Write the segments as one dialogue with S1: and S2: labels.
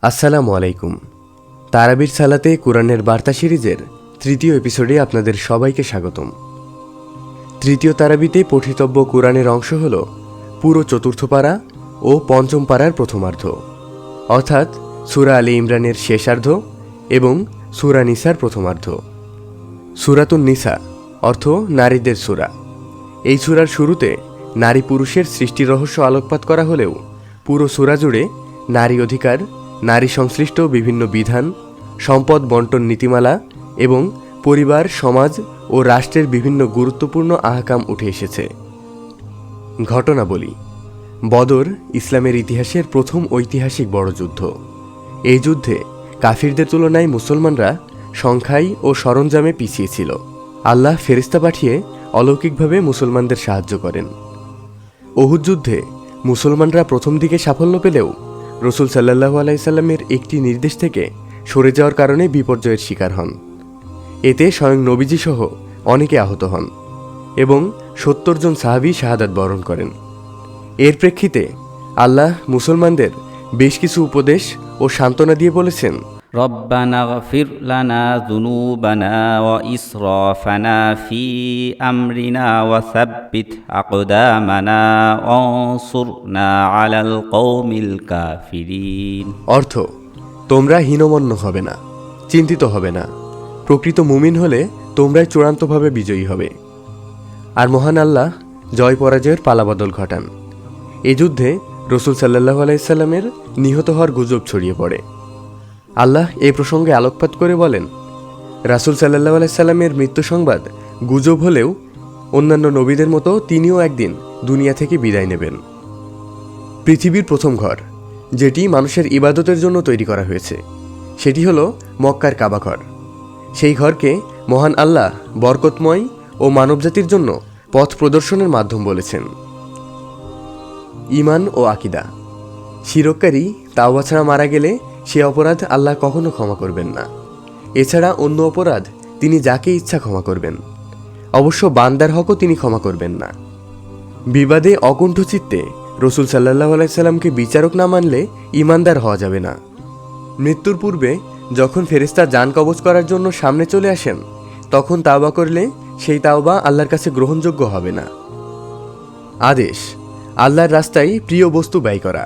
S1: আসসালামু আলাইকুম। তারাবির সালাতে কোরআনের বার্তা সিরিজের তৃতীয় এপিসোডে আপনাদের সবাইকে স্বাগতম। তৃতীয় তারাবিতে পঠিতব্য কোরআনের অংশ হল পুরো চতুর্থ পারা ও পঞ্চম পারার প্রথমার্ধ, অর্থাৎ সূরা আলী ইমরানের শেষার্ধ এবং সূরা নিসার প্রথমার্ধ। সূরাতুন নিসা অর্থ নারীদের সূরা। এই সূরার শুরুতে নারী পুরুষের সৃষ্টি রহস্য আলোকপাত করা হলেও পুরো সূরা জুড়ে নারী অধিকার, নারী সংশ্লিষ্ট বিভিন্ন বিধান, সম্পদ বন্টন নীতিমালা এবং পরিবার, সমাজ ও রাষ্ট্রের বিভিন্ন গুরুত্বপূর্ণ আহকাম উঠে এসেছে। ঘটনাবলী: বদর ইসলামের ইতিহাসের প্রথম ঐতিহাসিক বড় যুদ্ধ। এই যুদ্ধে কাফিরদের তুলনায় মুসলমানরা সংখ্যায় ও সরঞ্জামে পিছিয়ে ছিল। আল্লাহ ফেরেশতা পাঠিয়ে অলৌকিকভাবে মুসলমানদের সাহায্য করেন। উহুদ যুদ্ধে মুসলমানরা প্রথম দিকে সাফল্য পেলেও রাসূল সাল্লাল্লাহু আলাইহি সাল্লামের একটি নির্দেশ থেকে সরে যাওয়ার কারণে বিপর্যয়ের শিকার হন। এতে স্বয়ং নবীজি সহ অনেকে আহত হন এবং ৭০ জন সাহাবী শাহাদাত বরণ করেন। এর প্রেক্ষিতে আল্লাহ মুসলমানদের বেশ কিছু উপদেশ ও সান্ত্বনা দিয়ে বলেছেন,
S2: রব্বানা গফির লানা যুনুবানা ওয়া ইসরাফানা ফি আমরিনা ওয়া সাব্বিত আকদামানা ওয়ানসুরনা আলাল কওমিল কাফিরিন।
S1: অর্থ: তোমরা হীনমন্য হবে না, চিন্তিত হবে না। প্রকৃত মুমিন হলে তোমরাই চূড়ান্তভাবে বিজয়ী হবে। আর মহান আল্লাহ জয় পরাজয়ের পালাবদল ঘটান। এই যুদ্ধে রাসূল সাল্লাল্লাহু আলাইহি সাল্লামের নিহত হওয়ার গুজব ছড়িয়ে পড়ে। আল্লাহ এই প্রসঙ্গে আলোকপাত করে বলেন, রাসূল সাল্লাল্লাহু আলাইহি সাল্লামের মৃত্যু সংবাদ গুজব হলেও অন্যান্য নবীদের মতো তিনিও একদিন দুনিয়া থেকে বিদায় নেবেন। পৃথিবীর প্রথম ঘর, যেটি মানুষের ইবাদতের জন্য তৈরি করা হয়েছে, সেটি হলো মক্কার কাবা ঘর। সেই ঘরকে মহান আল্লাহ বরকতময় ও মানবজাতির জন্য পথ প্রদর্শনের মাধ্যম বলেছেন। ঈমান ও আকীদা: শিরককারী তাওবা ছাড়া মারা গেলে সে অপরাধ আল্লাহ কখনো ক্ষমা করবেন না। এছাড়া অন্য অপরাধ তিনি যাকে ইচ্ছা ক্ষমা করবেন। অবশ্য বান্দার হকও তিনি ক্ষমা করবেন না। বিবাদে অকুণ্ঠ চিত্তে রাসূল সাল্লাল্লাহু আলাইহি সাল্লামকে বিচারক না মানলে ঈমানদার হওয়া যাবে না। মৃত্যুর পূর্বে যখন ফেরেশতা জান কবজ করার জন্য সামনে চলে আসেন, তখন তাওবা করলে সেই তাওবা আল্লাহর কাছে গ্রহণযোগ্য হবে না। আদেশ: আল্লাহর রাস্তায় প্রিয় বস্তু ব্যয় করা,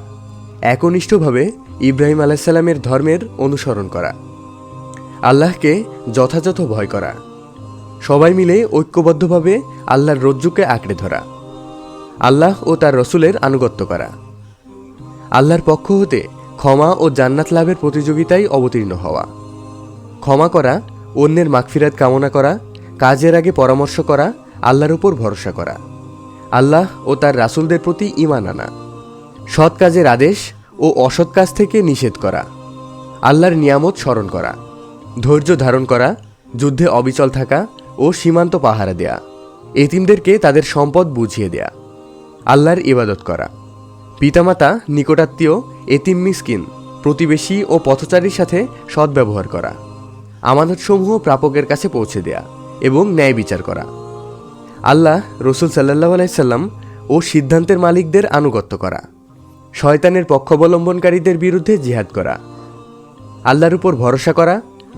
S1: একনিষ্ঠভাবে ইব্রাহিম আলাইহিস সালামের ধর্মের অনুসরণ করা, আল্লাহকে যথাযথ ভয় করা, সবাই মিলে ঐক্যবদ্ধভাবে আল্লাহর রজ্জুকে আঁকড়ে ধরা, আল্লাহ ও তার রসুলের আনুগত্য করা, আল্লাহর পক্ষ হতে ক্ষমা ও জান্নাত লাভের প্রতিযোগিতায় অবতীর্ণ হওয়া, ক্ষমা করা, অন্যের মাগফিরাত কামনা করা, কাজের আগে পরামর্শ করা, আল্লাহর উপর ভরসা করা, আল্লাহ ও তার রাসূলদের প্রতি ঈমান আনা, সৎ কাজের আদেশ ও অসৎ কাজ থেকে নিষেধ করা, আল্লাহর নিয়ামত স্মরণ করা, ধৈর্য ধারণ করা, যুদ্ধে অবিচল থাকা ও সীমান্ত পাহারা দেয়া, এতিমদেরকে তাদের সম্পদ বুঝিয়ে দেয়া, আল্লাহর ইবাদত করা, পিতামাতা, নিকটাত্মীয়, এতিম মিসকিন, প্রতিবেশী ও পথচারীর সাথে সদ্ব্যবহার করা, আমানতসমূহ প্রাপকের কাছে পৌঁছে দেয়া এবং ন্যায় বিচার করা, আল্লাহ, রাসূল সাল্লাল্লাহু আলাইহি সাল্লাম ও সিদ্ধান্তের মালিকদের আনুগত্য করা, শয়তানের পক্ষাবলম্বনকারীদের বিরুদ্ধে জিহাদ করা, আল্লাহর উপর ভরসা করা,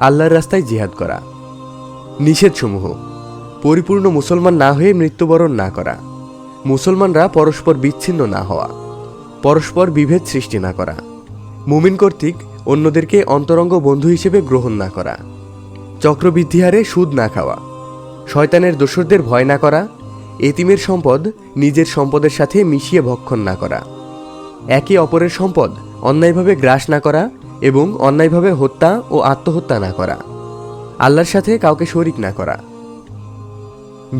S1: আল্লাহর রাস্তায় জিহাদ করা। নিষেধসমূহ: পরিপূর্ণ মুসলমান না হয়ে মৃত্যুবরণ না করা, মুসলমানরা পরস্পর বিচ্ছিন্ন না হওয়া, পরস্পর বিভেদ সৃষ্টি না করা, মুমিন কর্তৃক অন্যদেরকে অন্তরঙ্গ বন্ধু হিসেবে গ্রহণ না করা, চক্রবৃদ্ধি হারে সুদ না খাওয়া, শয়তানের দোসরদের ভয় না করা, এতিমের সম্পদ নিজের সম্পদের সাথে মিশিয়ে ভক্ষণ না করা, একে অপরের সম্পদ অন্যায়ভাবে গ্রাস না করা এবং অন্যায়ভাবে হত্যা ও আত্মহত্যা না করা, আল্লাহর সাথে কাউকে শরিক না করা।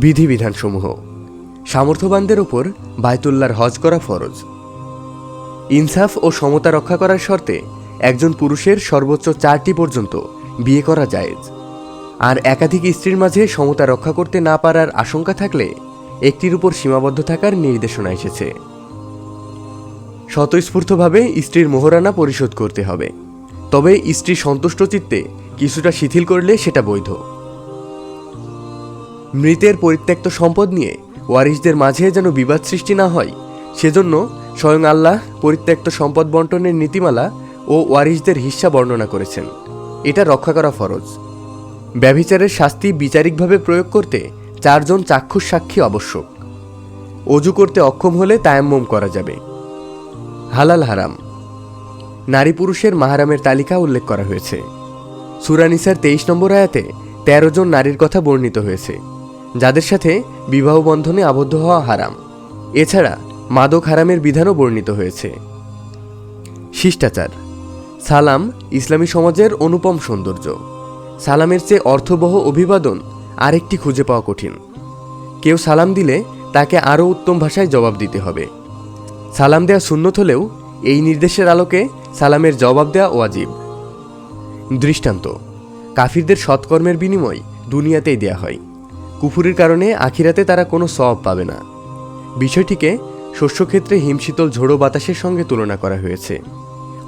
S1: বিধিবিধানসমূহ: সামর্থ্যবানদের ওপর বায়তুল্লাহর হজ করা ফরজ। ইনসাফ ও সমতা রক্ষা করার শর্তে একজন পুরুষের সর্বোচ্চ 4টি পর্যন্ত বিয়ে করা জায়েজ। আর একাধিক স্ত্রীর মাঝে সমতা রক্ষা করতে না পারার আশঙ্কা থাকলে একটির উপর সীমাবদ্ধ থাকার নির্দেশনা এসেছে। স্বতঃস্ফূর্তভাবে স্ত্রীর মোহরানা পরিশোধ করতে হবে, তবে স্ত্রী সন্তুষ্ট চিত্তে কিছুটা শিথিল করলে সেটা বৈধ। মৃতের পরিত্যক্ত সম্পদ নিয়ে ওয়ারিসদের মাঝে যেন বিবাদ সৃষ্টি না হয়, সেজন্য স্বয়ং আল্লাহ পরিত্যক্ত সম্পদ বন্টনের নীতিমালা ও ওয়ারিসদের হিস্সা বর্ণনা করেছেন। এটা রক্ষা করা ফরজ। ব্যভিচারের শাস্তি বিচারিকভাবে প্রয়োগ করতে 4 জন চাক্ষুষ সাক্ষী আবশ্যক। অজু করতে অক্ষম হলে তায়াম্মুম করা যাবে। হালাল হারাম। নারী পুরুষের মাহারামের তালিকা উল্লেখ করা হয়েছে। সূরা নিসার 23 নম্বর আয়াতে 13 জন নারীর কথা বর্ণিত হয়েছে, যাদের সাথে বিবাহ বন্ধনে আবদ্ধ হওয়া হারাম। এছাড়া মাদক হারামের বিধানও বর্ণিত হয়েছে। শিষ্টাচার। সালাম ইসলামী সমাজের অনুপম সৌন্দর্য। সালামের চেয়ে অর্থবহ অভিবাদন আরেকটি খুঁজে পাওয়া কঠিন। কেউ সালাম দিলে তাকে আরও উত্তম ভাষায় জবাব দিতে হবে। সালাম দেওয়া সুন্নত হলেও এই নির্দেশের আলোকে সালামের জবাব দেওয়া ওয়াজিব। দৃষ্টান্ত: কাফিরদের সৎকর্মের বিনিময় দুনিয়াতেই দেয়া হয়। কুফুরির কারণে আখিরাতে তারা কোনো সওয়াব পাবে না। বিষয়টিকে শস্যক্ষেত্রে হিমশীতল ঝোড়ো বাতাসের সঙ্গে তুলনা করা হয়েছে,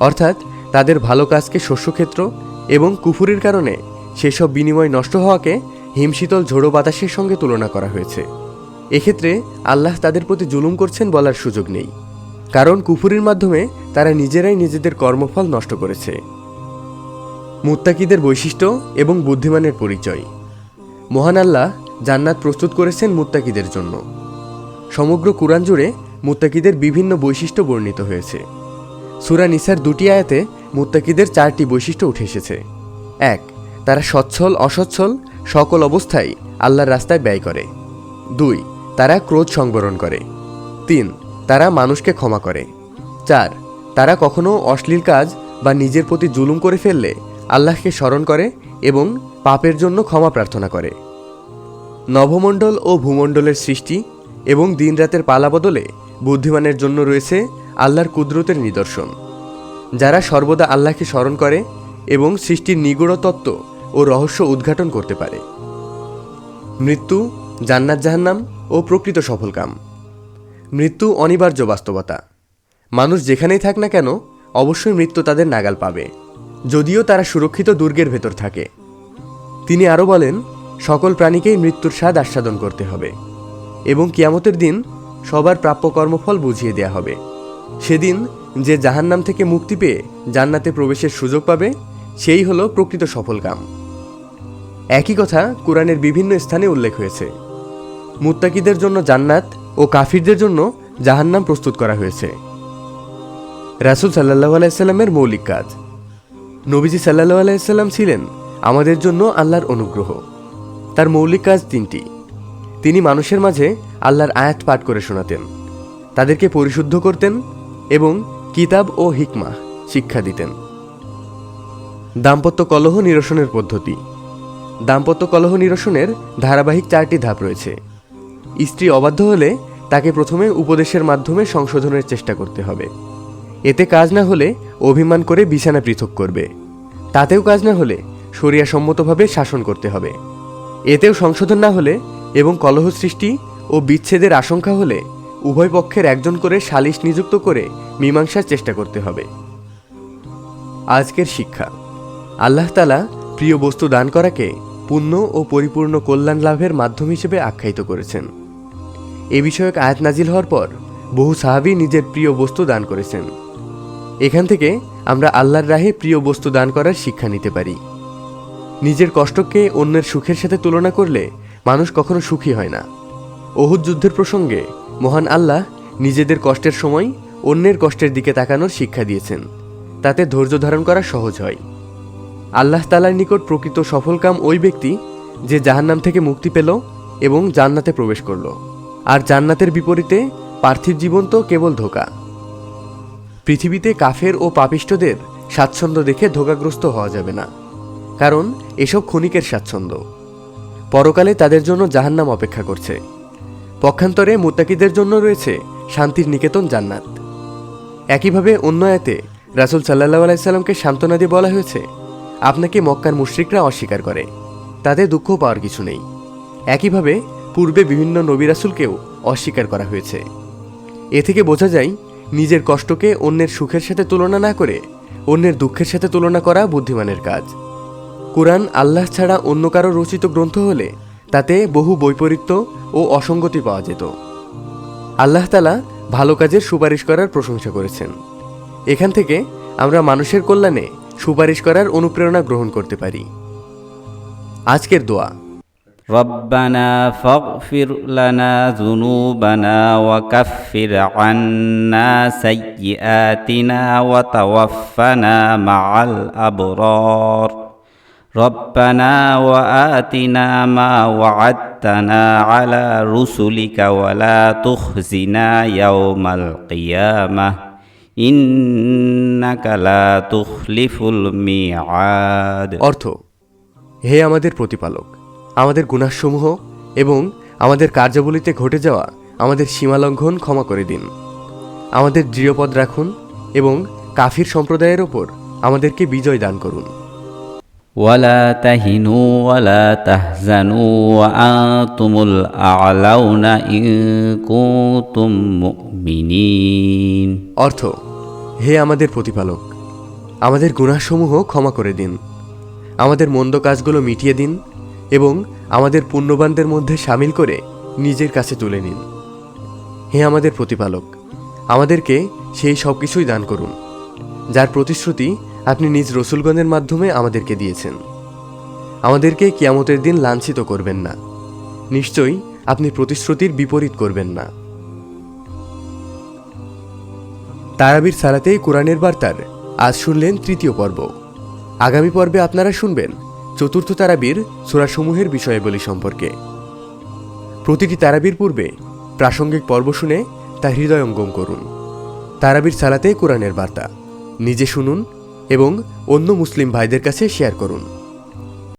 S1: অর্থাৎ তাদের ভালো কাজকে শস্যক্ষেত্র এবং কুফুরির কারণে সেসব বিনিময় নষ্ট হওয়াকে হিমশীতল ঝোড়ো বাতাসের সঙ্গে তুলনা করা হয়েছে। এক্ষেত্রে আল্লাহ তাদের প্রতি জুলুম করছেন বলার সুযোগ নেই, কারণ কুফুরির মাধ্যমে তারা নিজেরাই নিজেদের কর্মফল নষ্ট করেছে। মুত্তাকিদের বৈশিষ্ট্য এবং বুদ্ধিমানের পরিচয়। মহান আল্লাহ জান্নাত প্রস্তুত করেছেন মুত্তাকিদের জন্য। সমগ্র কুরআন জুড়ে মুত্তাকিদের বিভিন্ন বৈশিষ্ট্য বর্ণিত হয়েছে। সূরা নিসার 2টি আয়াতে মুত্তাকিদের 4টি বৈশিষ্ট্য উঠে এসেছে। 1. তারা সচ্ছল অসচ্ছল সকল অবস্থায় আল্লাহর রাস্তায় ব্যয় করে। 2. তারা ক্রোধ সংবরণ করে। 3. তারা মানুষকে ক্ষমা করে। 4. তারা কখনো অশ্লীল কাজ বা নিজের প্রতি জুলুম করে ফেললে আল্লাহকে স্মরণ করে এবং পাপের জন্য ক্ষমা প্রার্থনা করে। নভমণ্ডল ও ভূমণ্ডলের সৃষ্টি এবং দিনরাতের পালাবদলে বুদ্ধিমানের জন্য রয়েছে আল্লাহর কুদরতের নিদর্শন। যারা সর্বদা আল্লাহকে স্মরণ করে এবং সৃষ্টির নিগূঢ় তত্ত্ব ও রহস্য উদ্ঘাটন করতে পারে। মৃত্যু, জান্নাত জাহান্নাম ও প্রকৃত সফলকাম। মৃত্যু অনিবার্য বাস্তবতা। মানুষ যেখানেই থাক না কেন অবশ্যই মৃত্যু তাদের নাগাল পাবে, যদিও তারা সুরক্ষিত দুর্গের ভেতর থাকে। তিনি আরও বলেন, সকল প্রাণীকেই মৃত্যুর স্বাদ আস্বাদন করতে হবে এবং কিয়ামতের দিন সবার প্রাপ্য কর্মফল বুঝিয়ে দেয়া হবে। সেদিন যে জাহান্নাম থেকে মুক্তি পেয়ে জান্নাতে প্রবেশের সুযোগ পাবে, সেই হলো প্রকৃত সফলকাম। একই কথা কুরআনের বিভিন্ন স্থানে উল্লেখ হয়েছে। মুত্তাকিদের জন্য জান্নাত ও কাফিরদের জন্য জাহান্নাম প্রস্তুত করা হয়েছে। রাসূল সাল্লাল্লাহু আলাইহি সাল্লামের মৌলিক কাজ। নবীজি সাল্লাল্লাহু আলাইহি সাল্লাম ছিলেন আমাদের জন্য আল্লাহর অনুগ্রহ। তার মৌলিক কাজ 3টি। তিনি মানুষের মাঝে আল্লাহর আয়াত পাঠ করে শোনাতেন, তাদেরকে পরিশুদ্ধ করতেন এবং কিতাব ও হিকমাহ শিক্ষা দিতেন। দাম্পত্য কলহ নিরসনের পদ্ধতি। দাম্পত্য কলহ নিরসনের ধারাবাহিক 4টি ধাপ রয়েছে। স্ত্রী অবাধ্য হলে তাকে প্রথমে উপদেশের মাধ্যমে সংশোধনের চেষ্টা করতে হবে। এতে কাজ না হলে অভিমান করে বিছানা পৃথক করবে। তাতেও কাজ না হলে শরিয়াসম্মতভাবে শাসন করতে হবে। এতেও সংশোধন না হলে এবং কলহ সৃষ্টি ও বিচ্ছেদের আশঙ্কা হলে উভয় পক্ষের একজন করে সালিশ নিযুক্ত করে মীমাংসার চেষ্টা করতে হবে। আজকের শিক্ষা। আল্লাহ তাআলা প্রিয় বস্তু দান করাকে পূর্ণ ও পরিপূর্ণ কল্যাণ লাভের মাধ্যম হিসেবে আখ্যায়িত করেছেন। এ বিষয়ক আয়াত নাজিল হওয়ার পর বহু সাহাবী নিজের প্রিয় বস্তু দান করেছেন। এখান থেকে আমরা আল্লাহর রাহে প্রিয় বস্তু দান করার শিক্ষা নিতে পারি। নিজের কষ্টকে অন্যের সুখের সাথে তুলনা করলে মানুষ কখনো সুখী হয় না। উহুদ যুদ্ধের প্রসঙ্গে মহান আল্লাহ নিজেদের কষ্টের সময় অন্যের কষ্টের দিকে তাকানোর শিক্ষা দিয়েছেন, তাতে ধৈর্য ধারণ করা সহজ হয়। আল্লাহ তাআলার নিকট প্রকৃত সফলকাম ওই ব্যক্তি যে জাহান্নাম থেকে মুক্তি পেল এবং জান্নাতে প্রবেশ করল। আর জান্নাতের বিপরীতে পার্থিব জীবন তো কেবল ধোঁকা। পৃথিবীতে কাফের ও পাপিষ্ঠদের স্বাচ্ছন্দ্য দেখে ধোঁকাগ্রস্ত হওয়া যাবে না, কারণ এসব ক্ষণিকের স্বাচ্ছন্দ্য। পরকালে তাদের জন্য জাহান্নাম অপেক্ষা করছে। পক্ষান্তরে মুত্তাকিদের জন্য রয়েছে শান্তির নিকেতন জান্নাত। একইভাবে অন্য আয়াতে রাসূল সাল্লাল্লাহু আলাইহি সাল্লামকে সান্ত্বনা দিয়ে বলা হয়েছে, আপনাকে মক্কার মুশরিকরা অস্বীকার করে, তাতে দুঃখ পাওয়ার কিছু নেই। একইভাবে পূর্বে বিভিন্ন নবী রাসূলকেও অস্বীকার করা হয়েছে। এ থেকে বোঝা যায় নিজের কষ্টকে অন্যের সুখের সাথে তুলনা না করে অন্যের দুঃখের সাথে তুলনা করা বুদ্ধিমানের কাজ। কুরআন আল্লাহ ছাড়া অন্য কারো রচিত গ্রন্থ হলে তাতে বহু বৈপরীত্য ও অসঙ্গতি পাওয়া যেত। আল্লাহ তাআলা ভালো কাজের সুপারিশ করার প্রশংসা করেছেন। এখান থেকে আমরা মানুষের কল্যাণে সুপারিশ করার অনুপ্রেরণা গ্রহণ করতে পারি। আজকের দোয়া।
S2: ربنا فاغفر لنا ذنوبنا وكفر عنا سيئاتنا وتوفنا مع الأبرار ربنا وآتنا ما وعدتنا على رسلك ولا تخزنا يوم القيامة إنك لا تخلف الميعاد।
S1: অর্থ, হে আমাদের প্রতিপালক, আমাদের গুনাহসমূহ এবং আমাদের কার্যাবলীতে ঘটে যাওয়া আমাদের সীমালঙ্ঘন ক্ষমা করে দিন। আমাদের দৃঢ়পদ রাখুন এবং কাফির সম্প্রদায়ের ওপর আমাদেরকে বিজয় দান করুন।
S2: ولا تهنوا ولا تحزنوا وأنتم الأعلون إن كنتم مؤمنين।
S1: অর্থ, হে আমাদের প্রতিপালক, আমাদের গুনাহসমূহ ক্ষমা করে দিন, আমাদের মন্দ কাজগুলো মিটিয়ে দিন এবং আমাদের পুণ্যবানদের মধ্যে শামিল করে নিজের কাছে তুলে নিন। হে আমাদের প্রতিপালক, আমাদেরকে সেই সব কিছুই দান করুন যার প্রতিশ্রুতি আপনি নিজ রসুলগণের মাধ্যমে আমাদেরকে দিয়েছেন। আমাদেরকে কিয়ামতের দিন লাঞ্ছিত করবেন না, নিশ্চয়ই আপনি প্রতিশ্রুতির বিপরীত করবেন না। তারাবির সালাতেই কোরআনের বার্তার আজ শুনলেন তৃতীয় পর্ব। আগামী পর্বে আপনারা শুনবেন চতুর্থ তারাবির সূরাসমূহের বিষয়াবলী সম্পর্কে। প্রতিটি তারাবির পূর্বে প্রাসঙ্গিক পর্ব শুনে তা হৃদয়ঙ্গম করুন। তারাবির সালাতে কোরআনের বার্তা নিজে শুনুন এবং অন্য মুসলিম ভাইদের কাছে শেয়ার করুন।